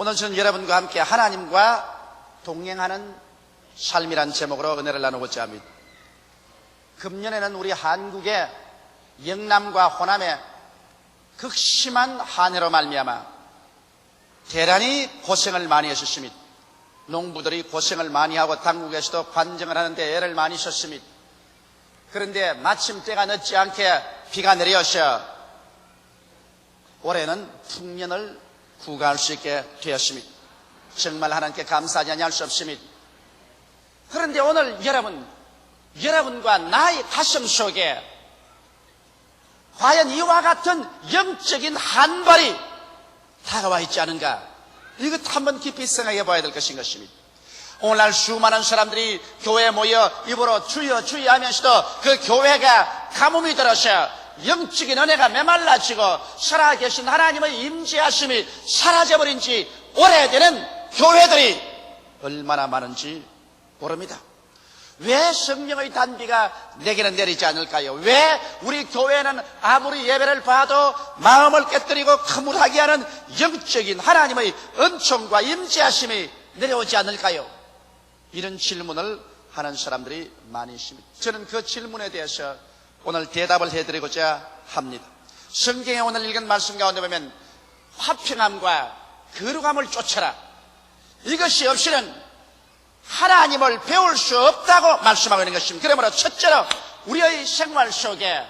오늘 저는 여러분과 함께 하나님과 동행하는 삶이란 제목으로 은혜를 나누고자 합니다. 금년에는 우리 한국의 영남과 호남의 극심한 한해로 말미암아 대단히 고생을 많이 하셨습니다. 농부들이 고생을 많이 하고 당국에서도 관정을 하는데 애를 많이 썼습니다. 그런데 마침 때가 늦지 않게 비가 내려서 올해는 풍년을 구가할 수 있게 되었습니다. 정말 하나님께 감사하지 아니할 수 없습니다. 그런데 오늘 여러분과 나의 가슴 속에 과연 이와 같은 영적인 한발이 다가와 있지 않은가? 이것 한번 깊이 생각해 봐야 될 것인 것입니다. 오늘날 수많은 사람들이 교회에 모여 입으로 주여 주여 하면서도 그 교회가 가뭄이 들어서 영적인 은혜가 메말라지고 살아계신 하나님의 임재하심이 사라져버린 지 오래되는 교회들이 얼마나 많은지 모릅니다. 왜 성령의 단비가 내게는 내리지 않을까요? 왜 우리 교회는 아무리 예배를 봐도 마음을 깨뜨리고 거물하게 하는 영적인 하나님의 은총과 임재하심이 내려오지 않을까요? 이런 질문을 하는 사람들이 많이 있습니다. 저는 그 질문에 대해서 오늘 대답을 해드리고자 합니다. 성경에 오늘 읽은 말씀 가운데 보면 화평함과 거룩함을 쫓아라, 이것이 없이는 하나님을 배울 수 없다고 말씀하고 있는 것입니다. 그러므로 첫째로 우리의 생활 속에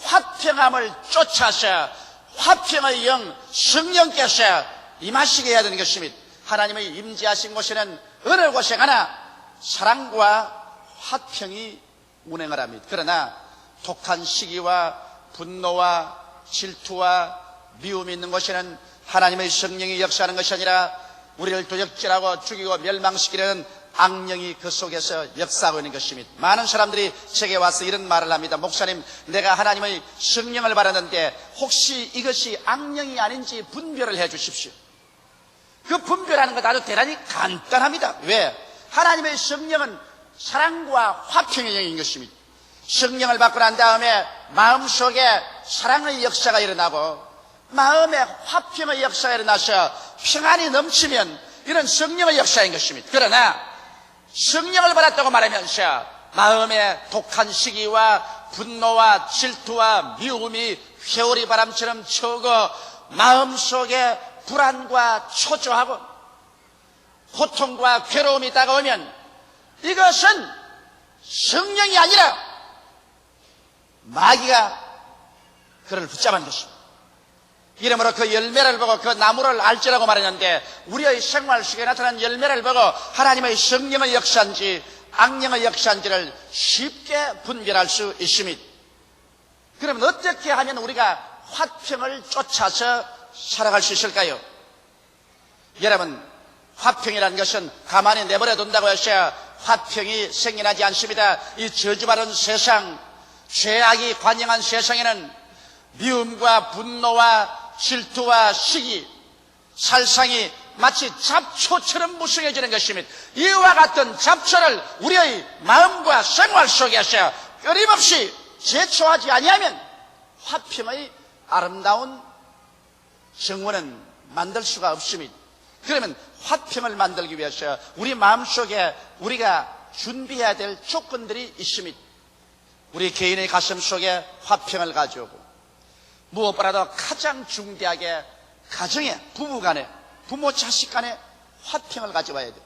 화평함을 쫓아서 화평의 영 성령께서 임하시게 해야 되는 것입니다. 하나님의 임재하신 곳에는 어느 곳에 가나 사랑과 화평이 운행을 합니다. 그러나 독한 시기와 분노와 질투와 미움이 있는 곳에는 하나님의 성령이 역사하는 것이 아니라 우리를 도적질하고 죽이고 멸망시키려는 악령이 그 속에서 역사하고 있는 것입니다. 많은 사람들이 제게 와서 이런 말을 합니다. 목사님, 내가 하나님의 성령을 받았는데 혹시 이것이 악령이 아닌지 분별을 해 주십시오. 그 분별하는 것 아주 대단히 간단합니다. 왜? 하나님의 성령은 사랑과 화평의 영인 것입니다. 성령을 받고 난 다음에 마음속에 사랑의 역사가 일어나고 마음에 화평의 역사가 일어나서 평안이 넘치면 이런 성령의 역사인 것입니다. 그러나 성령을 받았다고 말하면서 마음에 독한 시기와 분노와 질투와 미움이 회오리 바람처럼 쳐오고 마음속에 불안과 초조하고 고통과 괴로움이 다가오면 이것은 성령이 아니라 마귀가 그를 붙잡은 것입니다. 이러므로 그 열매를 보고 그 나무를 알지라고 말했는데 우리의 생활 속에 나타난 열매를 보고 하나님의 성령의 역사인지 악령의 역사인지를 쉽게 분별할 수 있습니다. 그러면 어떻게 하면 우리가 화평을 쫓아서 살아갈 수 있을까요? 여러분, 화평이라는 것은 가만히 내버려 둔다고 해서 화평이 생겨나지 않습니다. 이 저주받은 세상, 죄악이 관영한 세상에는 미움과 분노와 질투와 시기, 살상이 마치 잡초처럼 무성해지는 것입니다. 이와 같은 잡초를 우리의 마음과 생활 속에서 끊임없이 제초하지 아니하면 화평의 아름다운 정원은 만들 수가 없습니다. 그러면 화평을 만들기 위해서 우리 마음속에 우리가 준비해야 될 조건들이 있습니다. 우리 개인의 가슴 속에 화평을 가져오고 무엇보다도 가장 중대하게 가정에 부부간에 부모 자식 간에 화평을 가져와야 돼요.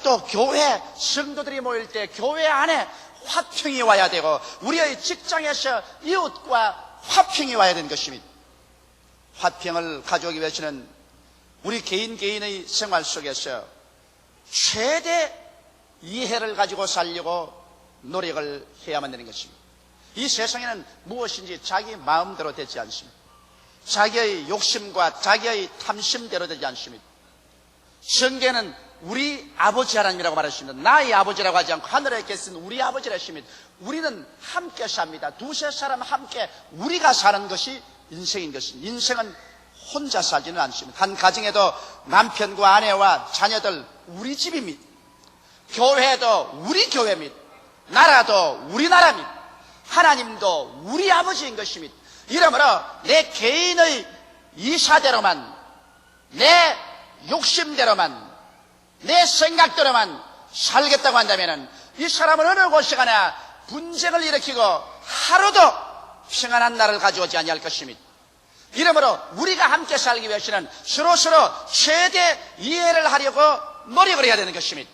또 교회 성도들이 모일 때 교회 안에 화평이 와야 되고 우리의 직장에서 이웃과 화평이 와야 되는 것입니다. 화평을 가져오기 위해서는 우리 개인의 생활 속에서 최대 이해를 가지고 살려고 노력을 해야만 되는 것입니다. 이 세상에는 무엇인지 자기 마음대로 되지 않습니다. 자기의 욕심과 자기의 탐심대로 되지 않습니다. 성경에는 우리 아버지 하나님이라고 말했습니다. 나의 아버지라고 하지 않고 하늘에 계신 우리 아버지라 했습니다. 우리는 함께 삽니다. 두세 사람 함께 우리가 사는 것이 인생인 것입니다. 인생은 혼자 살지는 않습니다. 한 가정에도 남편과 아내와 자녀들 우리 집입니다. 교회도 우리 교회입니다. 나라도 우리 나라입니다. 하나님도 우리 아버지인 것입니다. 이러므로 내 개인의 이사대로만 내 욕심대로만 내 생각대로만 살겠다고 한다면 이 사람은 어느 곳에 가나 분쟁을 일으키고 하루도 평안한 날을 가져오지 아니할 것입니다. 이러므로 우리가 함께 살기 위해서는 서로서로 최대 이해를 하려고 노력을 해야 되는 것입니다.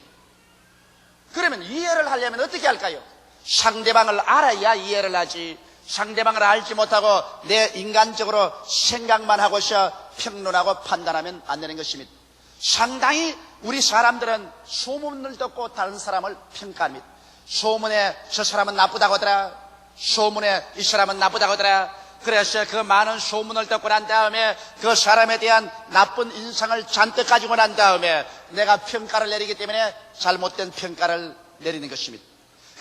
그러면 이해를 하려면 어떻게 할까요? 상대방을 알아야 이해를 하지, 상대방을 알지 못하고 내 인간적으로 생각만 하고서 평론하고 판단하면 안 되는 것입니다. 상당히 우리 사람들은 소문을 듣고 다른 사람을 평가합니다. 소문에 저 사람은 나쁘다고 하더라, 소문에 이 사람은 나쁘다고 하더라. 그래서 그 많은 소문을 듣고 난 다음에 그 사람에 대한 나쁜 인상을 잔뜩 가지고 난 다음에 내가 평가를 내리기 때문에 잘못된 평가를 내리는 것입니다.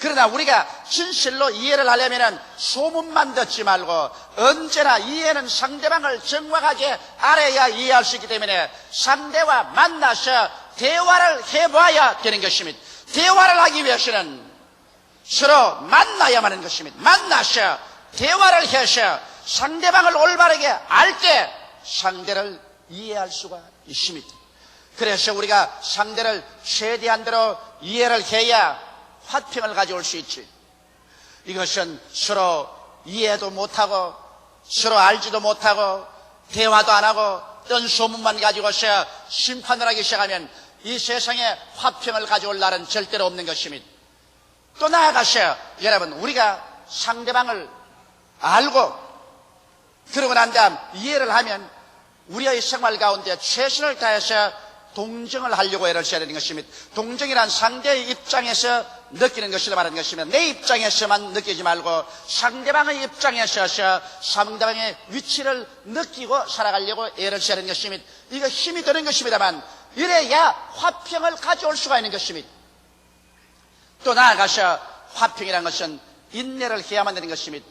그러나 우리가 진실로 이해를 하려면 소문만 듣지 말고 언제나 이해는 상대방을 정확하게 알아야 이해할 수 있기 때문에 상대와 만나서 대화를 해봐야 되는 것입니다. 대화를 하기 위해서는 서로 만나야만 하는 것입니다. 만나서 대화를 해서 상대방을 올바르게 알 때 상대를 이해할 수가 있습니다. 그래서 우리가 상대를 최대한대로 이해를 해야 화평을 가져올 수 있지. 이것은 서로 이해도 못하고 서로 알지도 못하고 대화도 안 하고 뜬 소문만 가지고서 심판을 하기 시작하면 이 세상에 화평을 가져올 날은 절대로 없는 것입니다. 또 나아가서 여러분, 우리가 상대방을 알고 그러고 난 다음 이해를 하면 우리의 생활 가운데 최선을 다해서 동정을 하려고 애를 써야 되는 것입니다. 동정이란 상대의 입장에서 느끼는 것이라 말하는 것이며 내 입장에서만 느끼지 말고 상대방의 입장에 서서 상대방의 위치를 느끼고 살아가려고 애를 써야 되는 것입니다. 이거 힘이 드는 것입니다만 이래야 화평을 가져올 수가 있는 것입니다. 또 나아가서 화평이라는 것은 인내를 해야만 되는 것입니다.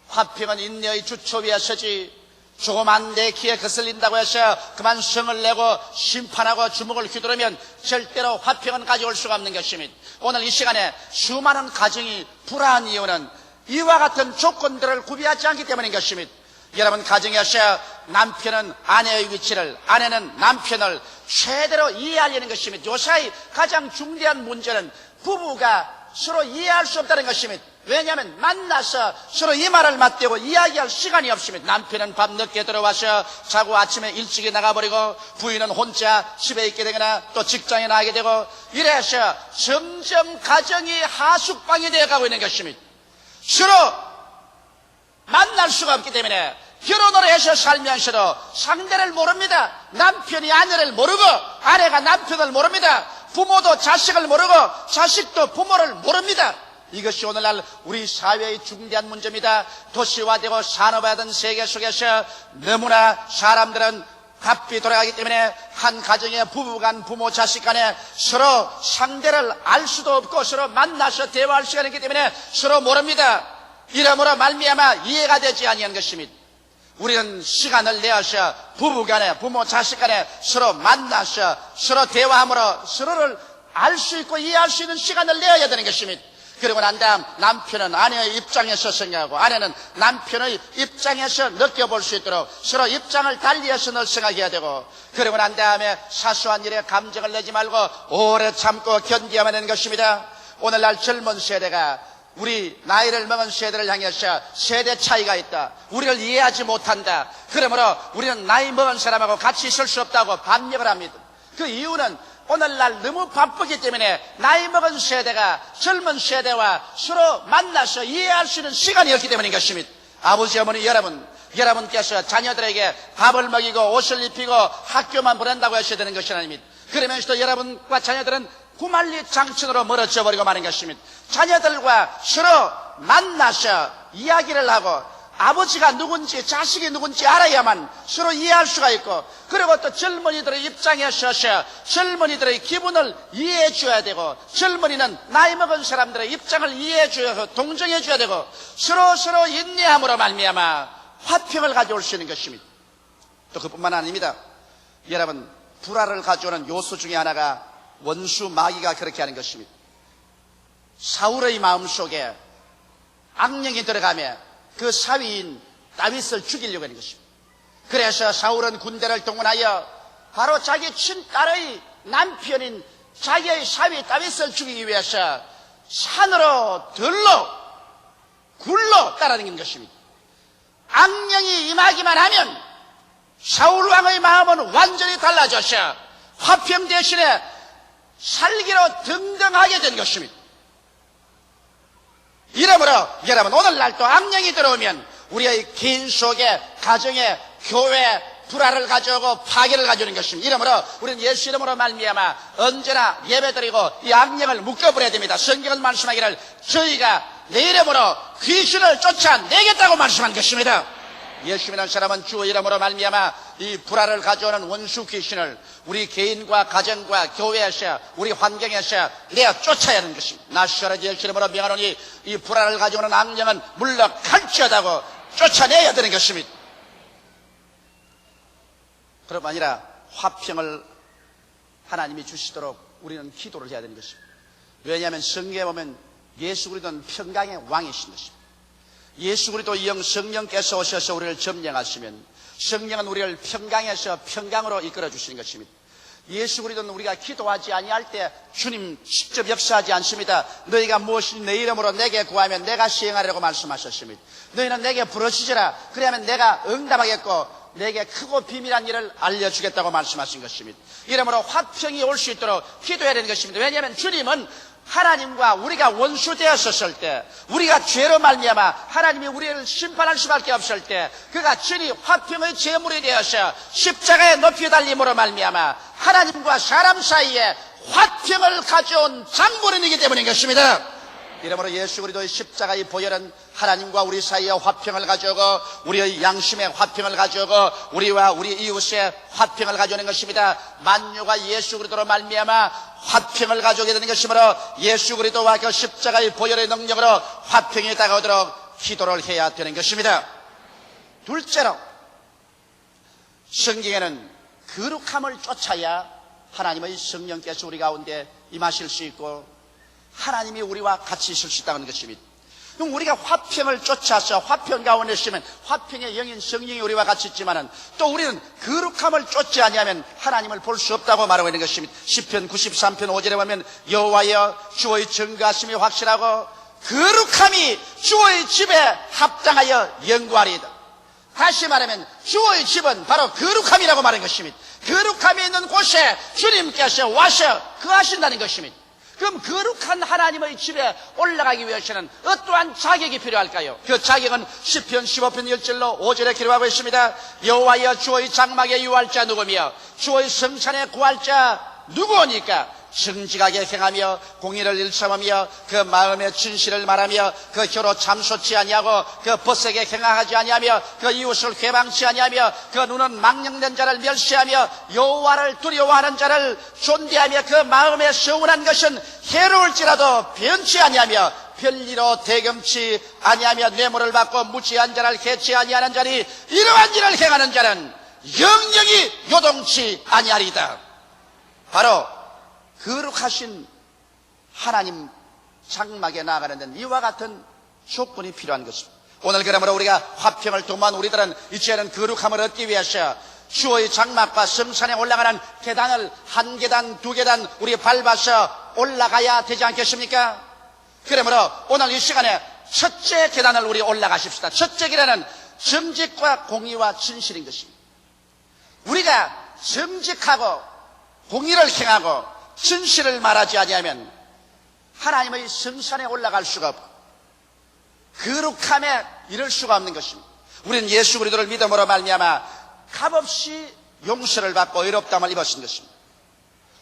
화평은 인내의 주초 위에 서지 조그만 내 키에 거슬린다고 해서 그만 성을 내고 심판하고 주먹을 휘두르면 절대로 화평은 가져올 수가 없는 것입니다. 오늘 이 시간에 수많은 가정이 불화한 이유는 이와 같은 조건들을 구비하지 않기 때문인 것입니다. 여러분, 가정에서 남편은 아내의 위치를, 아내는 남편을 최대로 이해하려는 것입니다. 요사이 가장 중대한 문제는 부부가 서로 이해할 수 없다는 것입니다. 왜냐하면 만나서 서로 이 말을 맞대고 이야기할 시간이 없습니다. 남편은 밤 늦게 들어와서 자고 아침에 일찍이 나가버리고 부인은 혼자 집에 있게 되거나 또 직장에 나가게 되고 이래서 점점 가정이 하숙방이 되어가고 있는 것입니다. 서로 만날 수가 없기 때문에 결혼을 해서 살면서도 상대를 모릅니다. 남편이 아내를 모르고 아내가 남편을 모릅니다. 부모도 자식을 모르고 자식도 부모를 모릅니다. 이것이 오늘날 우리 사회의 중대한 문제입니다. 도시화되고 산업화된 세계 속에서 너무나 사람들은 바삐 돌아가기 때문에 한 가정의 부부간 부모 자식 간에 서로 상대를 알 수도 없고 서로 만나서 대화할 시간이 있기 때문에 서로 모릅니다. 이러므로 말미암아 이해가 되지 아니한 것입니다. 우리는 시간을 내어서 부부간에 부모 자식 간에 서로 만나서 서로 대화함으로 서로를 알 수 있고 이해할 수 있는 시간을 내어야 되는 것입니다. 그리고 난 다음 남편은 아내의 입장에서 생각하고 아내는 남편의 입장에서 느껴볼 수 있도록 서로 입장을 달리해서 늘 생각해야 되고 그리고 난 다음에 사소한 일에 감정을 내지 말고 오래 참고 견디어야만 하는 것입니다. 오늘날 젊은 세대가 우리 나이를 먹은 세대를 향해서 세대 차이가 있다. 우리를 이해하지 못한다. 그러므로 우리는 나이 먹은 사람하고 같이 있을 수 없다고 반역을 합니다. 그 이유는 오늘날 너무 바쁘기 때문에 나이 먹은 세대가 젊은 세대와 서로 만나서 이해할 수 있는 시간이 없기 때문인 것입니다. 아버지, 어머니, 여러분께서 자녀들에게 밥을 먹이고 옷을 입히고 학교만 보낸다고 하셔야 되는 것이 아닙니다. 그러면서도 여러분과 자녀들은 구만리 장천으로 멀어져 버리고 마는 것입니다. 자녀들과 서로 만나서 이야기를 하고 아버지가 누군지 자식이 누군지 알아야만 서로 이해할 수가 있고 그리고 또 젊은이들의 입장에 서서 젊은이들의 기분을 이해해 줘야 되고 젊은이는 나이 먹은 사람들의 입장을 이해해 줘야 동정해 줘야 되고 서로 인내함으로 말미암아 화평을 가져올 수 있는 것입니다. 또 그뿐만 아닙니다. 여러분, 불화를 가져오는 요소 중에 하나가 원수 마귀가 그렇게 하는 것입니다. 사울의 마음속에 악령이 들어가며 그 사위인 다윗을 죽이려고 하는 것입니다. 그래서 사울은 군대를 동원하여 바로 자기 친딸의 남편인 자기의 사위 다윗을 죽이기 위해서 산으로 들로 굴러 따라다니는 것입니다. 악령이 임하기만 하면 사울 왕의 마음은 완전히 달라져서 화평 대신에 살기로 등등하게 된 것입니다. 이러므로 여러분, 오늘날 또 악령이 들어오면 우리의 개인 속에, 가정에, 교회 불화를 가져오고 파괴를 가져오는 것입니다. 이러므로 우리는 예수 이름으로 말미암아 언제나 예배드리고 이 악령을 묶어버려야 됩니다. 성경은 말씀하기를 저희가 내 이름으로 귀신을 쫓아내겠다고 말씀한 것입니다. 예수 믿는 사람은 주 이름으로 말미암아 이 불화를 가져오는 원수 귀신을 우리 개인과 가정과 교회에서 우리 환경에서 내어 쫓아야 하는 것입니다. 나시아라 예수 이름으로 명하노니 이 불화를 가져오는 악령은 물러갈지어다고 쫓아내야 되는 것입니다. 그뿐 아니라 화평을 하나님이 주시도록 우리는 기도를 해야 되는 것입니다. 왜냐하면 성경에 보면 예수 그리스도는 평강의 왕이신 것입니다. 예수 그리스도 영 성령께서 오셔서 우리를 점령하시면 성령은 우리를 평강에서 평강으로 이끌어 주시는 것입니다. 예수 그리스도는 우리가 기도하지 아니할 때 주님 직접 역사하지 않습니다. 너희가 무엇이 내 이름으로 내게 구하면 내가 시행하리라고 말씀하셨습니다. 너희는 내게 부르짖으라. 그래야면 내가 응답하겠고 내게 크고 비밀한 일을 알려주겠다고 말씀하신 것입니다. 이러므로 화평이 올 수 있도록 기도해야 되는 것입니다. 왜냐하면 주님은 하나님과 우리가 원수되었었을 때, 우리가 죄로 말미암아 하나님이 우리를 심판할 수밖에 없을 때 그가 친히 화평의 제물이 되어서 십자가에 높이 달림으로 말미암아 하나님과 사람 사이에 화평을 가져온 장본인이기 때문인 것입니다. 이러므로 예수 그리스도의 십자가의 보혈은 하나님과 우리 사이에 화평을 가져오고 우리의 양심에 화평을 가져오고 우리와 우리 이웃에 화평을 가져오는 것입니다. 만유가 예수 그리스도로 말미암아 화평을 가져오게 되는 것이므로 예수 그리스도와 그 십자가의 보혈의 능력으로 화평이 다가오도록 기도를 해야 되는 것입니다. 둘째로, 성경에는 거룩함을 쫓아야 하나님의 성령께서 우리 가운데 임하실 수 있고 하나님이 우리와 같이 있을 수 있다는 것입니다. 그럼 우리가 화평을 쫓아서 화평 가운데 있으면 화평의 영인 성령이 우리와 같이 있지만은 또 우리는 거룩함을 쫓지 아니하면 하나님을 볼 수 없다고 말하고 있는 것입니다. 시편 93편 5절에 보면 여호와여 주의 증거하심이 확실하고 거룩함이 주의 집에 합당하여 영구하리이다. 다시 말하면 주의 집은 바로 거룩함이라고 말하는 것입니다. 거룩함이 있는 곳에 주님께서 와서 거하신다는 것입니다. 그럼 거룩한 하나님의 집에 올라가기 위해서는 어떠한 자격이 필요할까요? 그 자격은 시편 15편 1절로 5절에 기록하고 있습니다. 여호와여 주의 장막에 유할 자 누구며 주의 성산에 구할 자 누구오니까? 정직하게 행하며 공의를 일삼으며 그 마음의 진실을 말하며 그 혀로 참소치 아니하고 그 벗세게 행하지 아니하며 그 이웃을 회방치 아니하며 그 눈은 망령된 자를 멸시하며 여호와를 두려워하는 자를 존대하며 그 마음에 서운한 것은 해로울지라도 변치 아니하며 편리로 대금치 아니하며 뇌물을 받고 무지한 자를 해치 아니하는 자니 이러한 일을 행하는 자는 영영이 요동치 아니하리이다. 바로 거룩하신 하나님 장막에 나아가는 데는 이와 같은 조건이 필요한 것입니다. 오늘 그러므로 우리가 화평을 도모한 우리들은 이제는 거룩함을 얻기 위해서 주의 장막과 성산에 올라가는 계단을 한 계단 두 계단 우리 밟아서 올라가야 되지 않겠습니까? 그러므로 오늘 이 시간에 첫째 계단을 우리 올라가십시다. 첫째 계단은 정직과 공의와 진실인 것입니다. 우리가 정직하고 공의를 행하고 진실을 말하지 아니하면 하나님의 성산에 올라갈 수가 없고 거룩함에 이를 수가 없는 것입니다. 우리는 예수 그리스도를 믿음으로 말미암아 값없이 용서를 받고 의롭다함을 입었은 것입니다.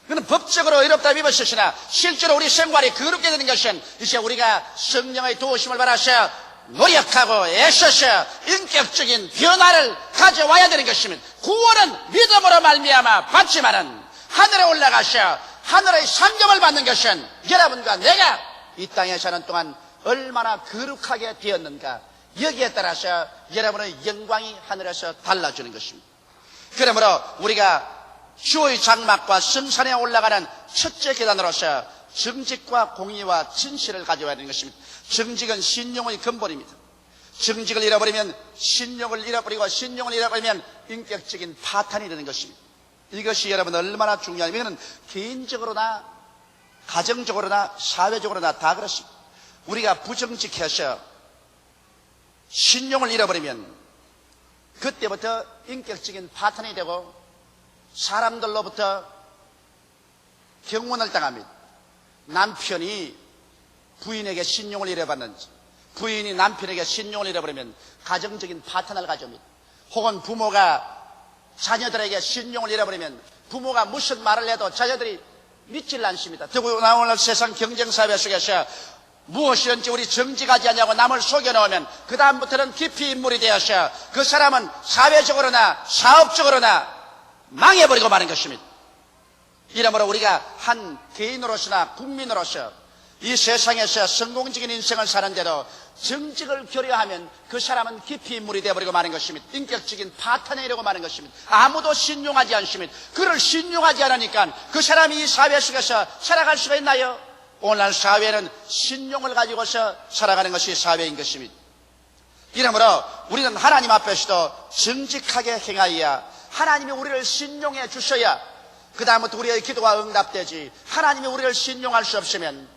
그는 법적으로 의롭다함을 입었으나 실제로 우리 생활이 거룩게 되는 것은 이제 우리가 성령의 도우심을 받아서 노력하고 애써서 인격적인 변화를 가져와야 되는 것입니다. 구원은 믿음으로 말미암아 받지만은 하늘에 올라가서 하늘의 상급을 받는 것은 여러분과 내가 이 땅에 사는 동안 얼마나 거룩하게 되었는가, 여기에 따라서 여러분의 영광이 하늘에서 달라지는 것입니다. 그러므로 우리가 주의 장막과 성산에 올라가는 첫째 계단으로서 정직과 공의와 진실을 가져와야 하는 것입니다. 정직은 신용의 근본입니다. 정직을 잃어버리면 신용을 잃어버리고 신용을 잃어버리면 인격적인 파탄이 되는 것입니다. 이것이 여러분 얼마나 중요하냐면 개인적으로나 가정적으로나 사회적으로나 다 그렇습니다. 우리가 부정직해서 신용을 잃어버리면 그때부터 인격적인 파탄이 되고 사람들로부터 경문을 당합니다. 남편이 부인에게 신용을 잃어버렸는지, 부인이 남편에게 신용을 잃어버리면 가정적인 파탄을 가져옵니다. 혹은 부모가 자녀들에게 신용을 잃어버리면 부모가 무슨 말을 해도 자녀들이 믿질 않습니다. 더구나 오늘 세상 경쟁사회 속에서 무엇이든지 우리 정직하지 않냐고 남을 속여놓으면 그 다음부터는 깊이 인물이 되어서 그 사람은 사회적으로나 사업적으로나 망해버리고 마는 것입니다. 이러므로 우리가 한 개인으로서나 국민으로서 이 세상에서 성공적인 인생을 사는데도 정직을 교려하면 그 사람은 깊이 인물이 되어버리고 마는 것입니다. 인격적인 파탄에 이르고 마는 것입니다. 아무도 신용하지 않습니다. 그를 신용하지 않으니까 그 사람이 이 사회 속에서 살아갈 수가 있나요? 오늘날 사회는 신용을 가지고서 살아가는 것이 사회인 것입니다. 이러므로 우리는 하나님 앞에서도 정직하게 행하여야 하나님이 우리를 신용해 주셔야 그 다음부터 우리의 기도가 응답되지, 하나님이 우리를 신용할 수 없으면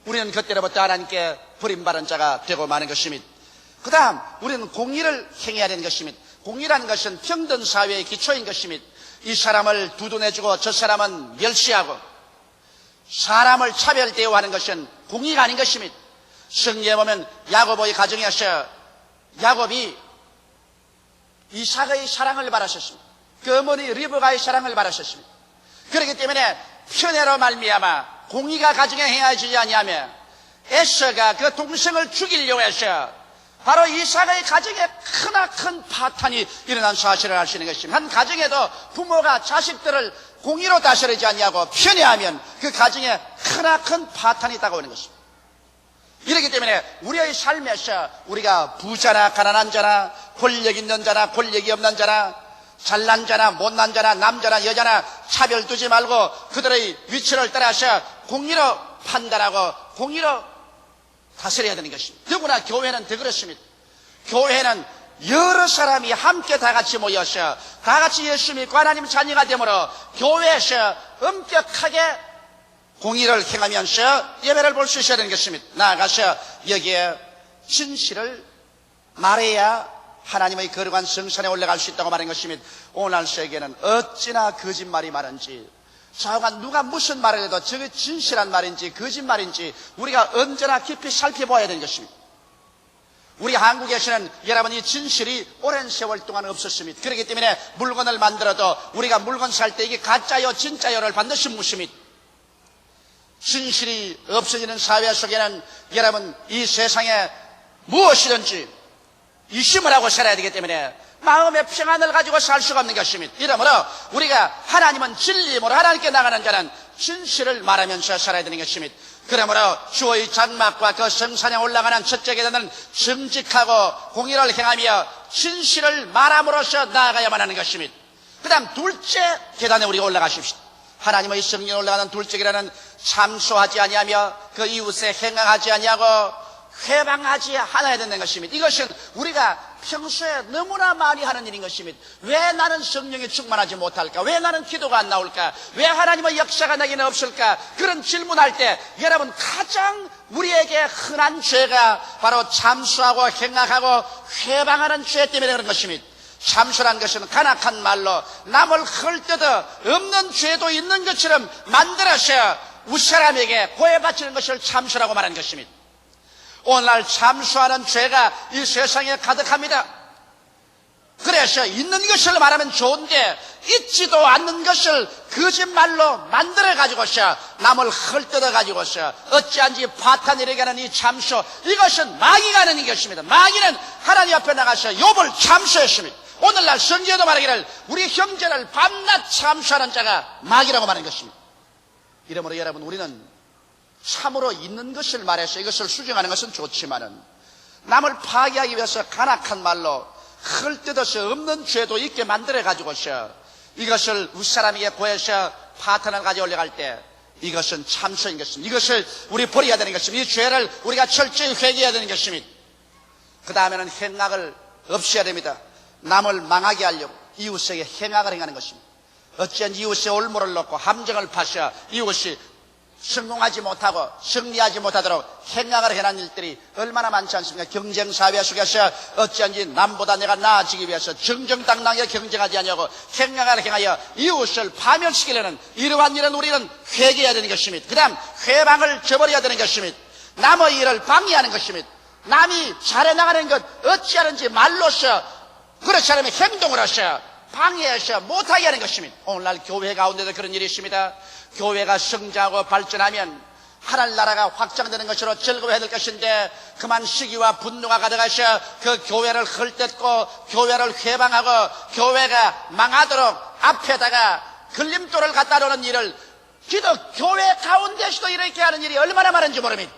우리는 그때로부터 하나님께 버림받은 자가 되고 마는 것입니다. 그 다음 우리는 공의를 행해야 되는 것입니다. 공의라는 것은 평등 사회의 기초인 것입니다. 이 사람을 두둔해주고 저 사람은 멸시하고 사람을 차별 대우하는 것은 공의가 아닌 것입니다. 성경에 보면 야고보의 가정에서 야곱이 이삭의 사랑을 바라셨습니다. 그 어머니 리브가의 사랑을 바라셨습니다. 그렇기 때문에 편애로 말미암아 공의가 가정에 행하지 아니하며 에서가 그 동생을 죽이려고 해서 바로 이삭의 가정에 크나큰 파탄이 일어난 사실을 알 수 있는 것입니다. 한 가정에도 부모가 자식들을 공의로 다스리지 않냐고 편애하면 그 가정에 크나큰 파탄이 다가오는 것입니다. 이렇기 때문에 우리의 삶에서 우리가 부자나 가난한 자나 권력 있는 자나 권력이 없는 자나 잘난 자나 못난 자나 남자나 여자나 차별 두지 말고 그들의 위치를 따라서 공의로 판단하고 공의로 다스려야 되는 것입니다. 더구나 교회는 더 그렇습니다. 교회는 여러 사람이 함께 다 같이 모여서 다 같이 예수 믿고 하나님 자녀가 되므로 교회에서 엄격하게 공의를 행하면서 예배를 볼 수 있어야 되는 것입니다. 나아가서 여기에 진실을 말해야 하나님의 거룩한 성산에 올라갈 수 있다고 말한 것입니다. 오늘날 세계는 어찌나 거짓말이 많은지, 좌우간 누가 무슨 말을 해도 저게 진실한 말인지 거짓말인지 우리가 언제나 깊이 살펴봐야 되는 것입니다. 우리 한국에서는 여러분 이 진실이 오랜 세월 동안 없었습니다. 그렇기 때문에 물건을 만들어도 우리가 물건 살 때 이게 가짜요 진짜요를 반드시 묻습니다. 진실이 없어지는 사회 속에는 여러분 이 세상에 무엇이든지 의심을 하고 살아야 되기 때문에 마음의 평안을 가지고 살 수가 없는 것입니다. 이러므로 우리가 하나님은 진리임으로 하나님께 나가는 자는 진실을 말하면서 살아야 되는 것입니다. 그러므로 주의 장막과 그 성산에 올라가는 첫째 계단은 정직하고 공의를 행하며 진실을 말함으로써 나아가야만 하는 것입니다. 그 다음 둘째 계단에 우리가 올라가십시오. 하나님의 성전에 올라가는 둘째 계단은 참소하지 아니하며 그 이웃에 행하지 아니하고 회방하지 않아야 되는 것입니다. 이것은 우리가 평소에 너무나 많이 하는 일인 것입니다. 왜 나는 성령이 충만하지 못할까? 왜 나는 기도가 안 나올까? 왜 하나님의 역사가 내게는 없을까? 그런 질문할 때 여러분 가장 우리에게 흔한 죄가 바로 참소하고 행악하고 회방하는 죄 때문에 그런 것입니다. 참소란 것은 간악한 말로 남을 헐뜯어 없는 죄도 있는 것처럼 만들어서 윗사람에게 고해바치는 것을 참소라고 말하는 것입니다. 오늘날 참소하는 죄가 이 세상에 가득합니다. 그래서 있는 것을 말하면 좋은데 있지도 않는 것을 거짓말로 만들어가지고서 남을 헐뜯어가지고서 어찌한지 파탄 이르게 하는 이 참소, 이것은 마귀가 하는 것입니다. 마귀는 하나님 앞에 나가서 욥을 참소했습니다. 오늘날 성경에도 말하기를 우리 형제를 밤낮 참소하는 자가 마귀라고 말하는 것입니다. 이러므로 여러분 우리는 참으로 있는 것을 말해서 이것을 수정하는 것은 좋지만은 남을 파괴하기 위해서 간악한 말로 헐뜯어서 없는 죄도 있게 만들어가지고서 이것을 윗사람에게 보여서 파탄을 가져 올려갈 때 이것은 참소인 것입니다. 이것을 우리 버려야 되는 것입니다. 이 죄를 우리가 철저히 회개해야 되는 것입니다. 그 다음에는 행악을 없애야 됩니다. 남을 망하게 하려고 이웃에게 행악을 행하는 것입니다. 어찌한 이웃의 올무를 넣고 함정을 파셔 이웃이 성공하지 못하고 승리하지 못하도록 행악을 해놓은 일들이 얼마나 많지 않습니까? 경쟁사회 속에서 어찌한지 남보다 내가 나아지기 위해서 정정당당하게 경쟁하지 않냐고 행악을 행하여 이웃을 파멸시키려는 이러한 일은 우리는 회개해야 되는 것입니다. 그 다음 회방을 저버려야 되는 것입니다. 남의 일을 방해하는 것입니다. 남이 잘해나가는 것 어찌하는지 말로서 그렇지 않으면 행동으로서 방해해서 못하게 하는 것입니다. 오늘날 교회 가운데도 그런 일이 있습니다. 교회가 성장하고 발전하면 하나님 나라가 확장되는 것으로 즐거워해야 될 것인데 그만 시기와 분노가 가득하셔 그 교회를 헐뜯고 교회를 회방하고 교회가 망하도록 앞에다가 걸림돌을 갖다 놓는 일을 교회 가운데서도 이렇게 하는 일이 얼마나 많은지 모릅니다.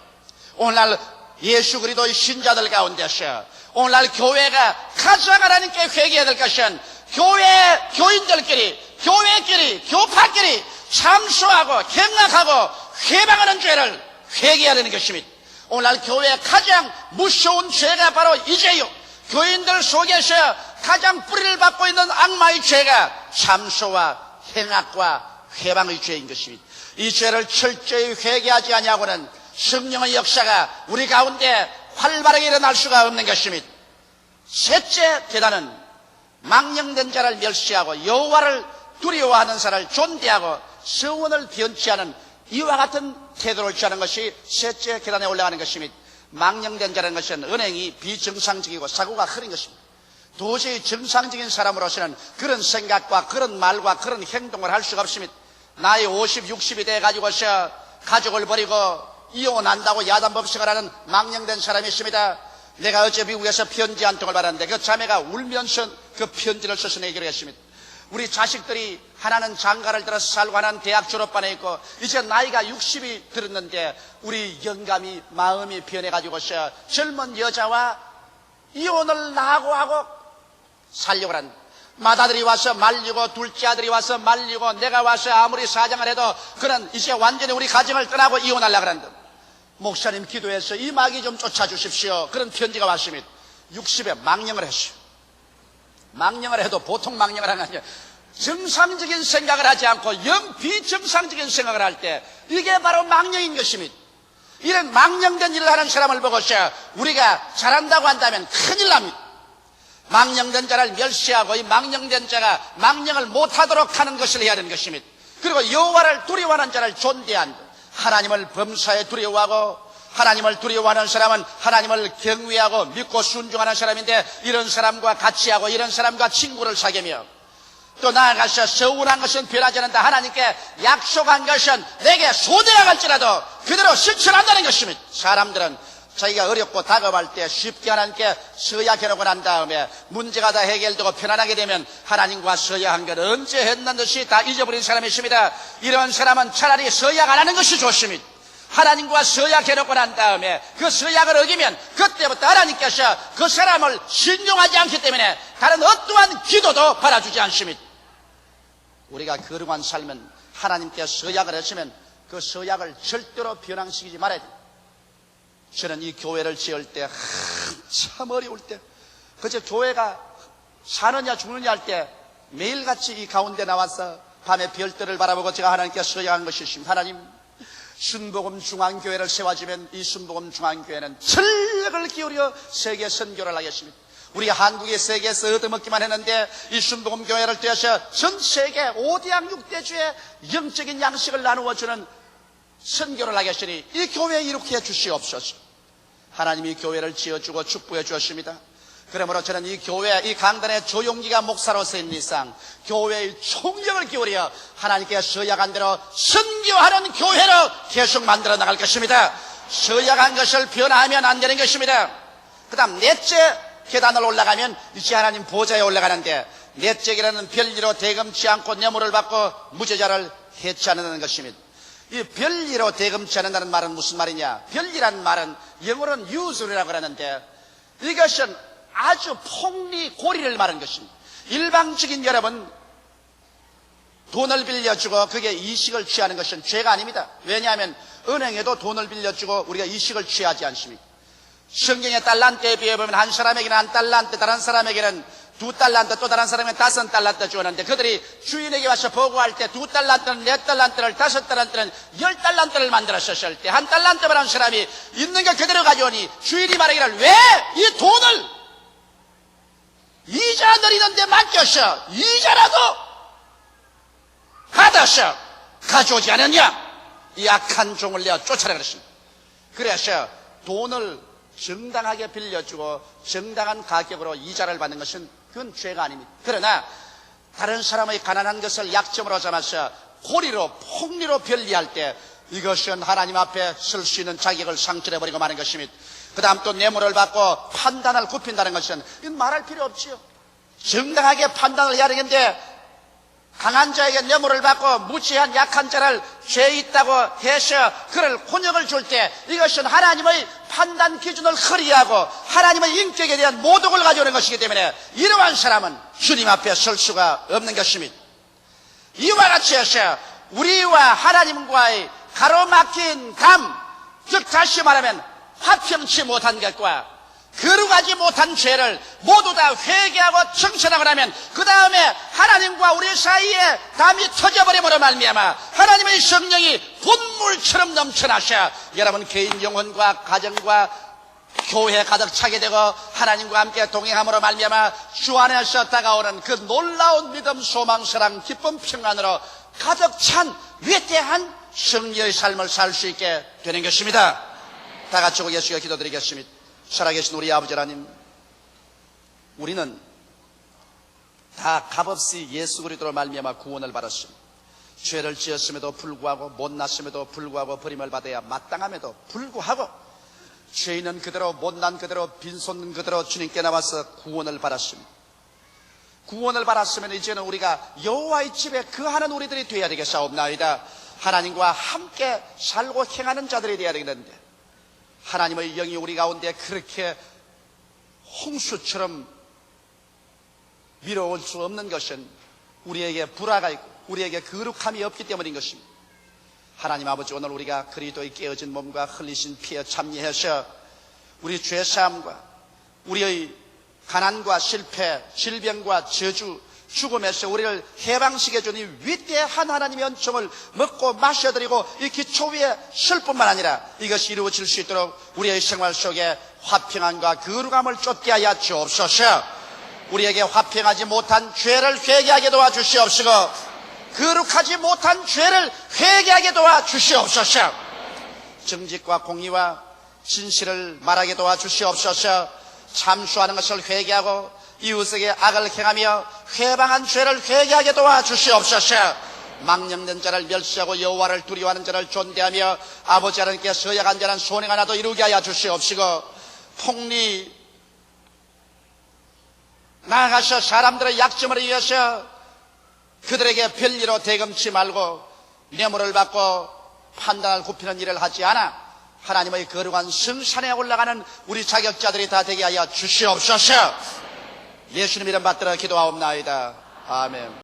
오늘날 예수 그리스도의 신자들 가운데서 오늘날 교회가 가장 하나님께 회개해야 될 것은 교회 교인들끼리 교회끼리 교파끼리 참소하고 경락하고 회방하는 죄를 회개해야 되는 것입니다. 오늘날 교회의 가장 무서운 죄가 바로 이 죄요. 교인들 속에서 가장 뿌리를 받고 있는 악마의 죄가 참소와 행악과 회방의 죄인 것입니다. 이 죄를 철저히 회개하지 아니하고는 성령의 역사가 우리 가운데 활발하게 일어날 수가 없는 것입니다. 셋째 계단은 망령된 자를 멸시하고 여호와를 두려워하는 자를 존대하고 성원을 변치 않은 이와 같은 태도를 취하는 것이 셋째 계단에 올라가는 것입니다. 망령된 자라는 것은 언행이 비정상적이고 사고가 흐린 것입니다. 도저히 정상적인 사람으로서는 그런 생각과 그런 말과 그런 행동을 할 수가 없습니다. 나이 50, 60이 돼가지고서 가족을 버리고 이혼한다고 야단법석을 하는 망령된 사람이 있습니다. 내가 어제 미국에서 편지 한 통을 받았는데 그 자매가 울면서 그 편지를 써서 내기로 했습니다. 우리 자식들이 하나는 장가를 들어서 살고 하나는 대학 졸업반에 있고 이제 나이가 60이 들었는데 우리 영감이 마음이 변해가지고서 젊은 여자와 이혼을 나하고 하고 살려고 하는 맏아들이 와서 말리고 둘째 아들이 와서 말리고 내가 와서 아무리 사정을 해도 그는 이제 완전히 우리 가정을 떠나고 이혼하려고 하는데 목사님 기도해서 이 마귀 좀 쫓아주십시오. 그런 편지가 왔습니다. 60에 망령을 했어요. 망령을 해도 보통 망령을 하는 게 아니라 정상적인 생각을 하지 않고 영 비정상적인 생각을 할 때 이게 바로 망령인 것입니다. 이런 망령된 일을 하는 사람을 보고서 우리가 잘한다고 한다면 큰일 납니다. 망령된 자를 멸시하고 이 망령된 자가 망령을 못하도록 하는 것을 해야 되는 것입니다. 그리고 여호와를 두려워하는 자를 존대한 하나님을 범사에 두려워하고 하나님을 두려워하는 사람은 하나님을 경외하고 믿고 순종하는 사람인데 이런 사람과 같이 하고 이런 사람과 친구를 사귀며 또 나아가서 서운한 것은 변하지 않는다. 하나님께 약속한 것은 내게 소대가 갈지라도 그대로 실천한다는 것입니다. 사람들은 자기가 어렵고 다급할 때 쉽게 하나님께 서약해놓고 난 다음에 문제가 다 해결되고 편안하게 되면 하나님과 서약한 걸 언제 했는 듯이 다 잊어버린 사람이 있습니다. 이런 사람은 차라리 서약 안 하는 것이 좋습니다. 하나님과 서약해놓고 난 다음에 그 서약을 어기면 그때부터 하나님께서 그 사람을 신용하지 않기 때문에 다른 어떠한 기도도 받아주지 않습니다. 우리가 거룩한 삶은 하나님께 서약을 했으면 그 서약을 절대로 변형시키지 말아야 됩니다. 저는 이 교회를 지을 때 한참 어려울 때 그저 교회가 사느냐 죽느냐 할 때 매일같이 이 가운데 나와서 밤에 별들을 바라보고 제가 하나님께 서약한 것이 있습니다. 하나님 순복음 중앙교회를 세워주면 이 순복음 중앙교회는 전력을 기울여 세계 선교를 하겠습니다. 우리 한국이 세계에서 얻어먹기만 했는데 이 순복음 교회를 통해서 전 세계 5대양 6대주의 영적인 양식을 나누어주는 선교를 하겠으니 이 교회 이렇게 해주시옵소서. 하나님이 교회를 지어주고 축복해 주었습니다. 그러므로 저는 이 교회, 이 강단의 조용기가 목사로서 있는 이상 교회의 총력을 기울여 하나님께 서약한 대로 선교하는 교회로 계속 만들어 나갈 것입니다. 서약한 것을 변화하면 안 되는 것입니다. 그 다음 넷째 계단을 올라가면 이제 하나님 보좌에 올라가는데 넷째 계단은 별일로 대금치 않고 뇌물을 받고 무죄자를 해치하는 것입니다. 이 별리로 대금치 않는다는 말은 무슨 말이냐? 별리라는 말은 영어로는 usury라고 하는데 이것은 아주 폭리고리를 말하는 것입니다. 일방적인 여러분 돈을 빌려주고 그게 이식을 취하는 것은 죄가 아닙니다. 왜냐하면 은행에도 돈을 빌려주고 우리가 이식을 취하지 않습니다. 성경의 달란트에 비해보면 한 사람에게는 한 달란트, 다른 사람에게는 2달란트, 또 다른 사람은 5달란트 주었는데 그들이 주인에게 와서 보고할 때 2달란트는 4달란트를 5달란트는 10달란트를 만들었을 때 1달란트만 한 사람이 있는 거 그대로 가져오니 주인이 말하기를 왜 이 돈을 이자 내리는데 맡겼어? 이자라도 받았어 가져오지 않았냐? 이 악한 종을 내어 쫓아라 그랬습니다. 그래서 돈을 정당하게 빌려주고 정당한 가격으로 이자를 받는 것은 그건 죄가 아닙니다. 그러나 다른 사람의 가난한 것을 약점으로 삼아서 고리로 폭리로 변리할 때 이것은 하나님 앞에 설 수 있는 자격을 상실해버리고 마는 것입니다. 그 다음 또 뇌물을 받고 판단을 굽힌다는 것은 이건 말할 필요 없지요. 정당하게 판단을 해야 되는데 강한 자에게 뇌물을 받고 무지한 약한 자를 죄 있다고 해서 그를 혼역을 줄 때 이것은 하나님의 판단 기준을 허리하고 하나님의 인격에 대한 모독을 가져오는 것이기 때문에 이러한 사람은 주님 앞에 설 수가 없는 것입니다. 이와 같이 해서 우리와 하나님과의 가로막힌 감, 즉 다시 말하면 화평치 못한 것과 거룩하지 못한 죄를 모두 다 회개하고 청천하고 나면 그 다음에 하나님과 우리 사이에 담이 터져버림으로 말미암아 하나님의 성령이 분물처럼 넘쳐나셔 여러분 개인 영혼과 가정과 교회에 가득 차게 되고 하나님과 함께 동행함으로 말미암아 주 안에서 다가오는 그 놀라운 믿음, 소망, 사랑, 기쁨, 평안으로 가득 찬 위대한 승리의 삶을 살 수 있게 되는 것입니다. 다 같이 예수께 기도드리겠습니다. 살아계신 우리 아버지 하나님, 우리는 다 값없이 예수 그리스도로 말미암아 구원을 받았습니다. 죄를 지었음에도 불구하고 못났음에도 불구하고 버림을 받아야 마땅함에도 불구하고 죄인은 그대로 못난 그대로 빈손 그대로 주님께 나와서 구원을 받았습니다. 구원을 받았으면 이제는 우리가 여호와의 집에 거하는 우리들이 되어야 되겠사옵나이다. 하나님과 함께 살고 행하는 자들이 되어야 되겠는데 하나님의 영이 우리 가운데 그렇게 홍수처럼 밀어올 수 없는 것은 우리에게 불화가 있고 우리에게 거룩함이 없기 때문인 것입니다. 하나님 아버지, 오늘 우리가 그리스도의 깨어진 몸과 흘리신 피에 참여해서 우리 죄사함과 우리의 가난과 실패, 질병과 저주, 죽음에서 우리를 해방시켜 주니 위대한 하나님의 은총을 먹고 마셔드리고 이 기초 위에 설 뿐만 아니라 이것이 이루어질 수 있도록 우리의 생활 속에 화평함과 거룩함을 쫓게 하여 주옵소서. 우리에게 화평하지 못한 죄를 회개하게 도와주시옵시고 거룩하지 못한 죄를 회개하게 도와주시옵소서. 정직과 공의와 진실을 말하게 도와주시옵소서. 참수하는 것을 회개하고 이웃에게 악을 행하며 회방한 죄를 회개하게 도와주시옵소서. 망령된 자를 멸시하고 여호와를 두려워하는 자를 존대하며 아버지 하나님께 서약한 자는 손해가 나도 이루게 하여 주시옵시고 폭리 나아가서 사람들의 약점을 위해서 그들에게 별리로 대금치 말고 뇌물을 받고 판단을 굽히는 일을 하지 않아 하나님의 거룩한 성산에 올라가는 우리 자격자들이 다 되게 하여 주시옵소서. 예수님 이름 받들어 기도하옵나이다. 아멘.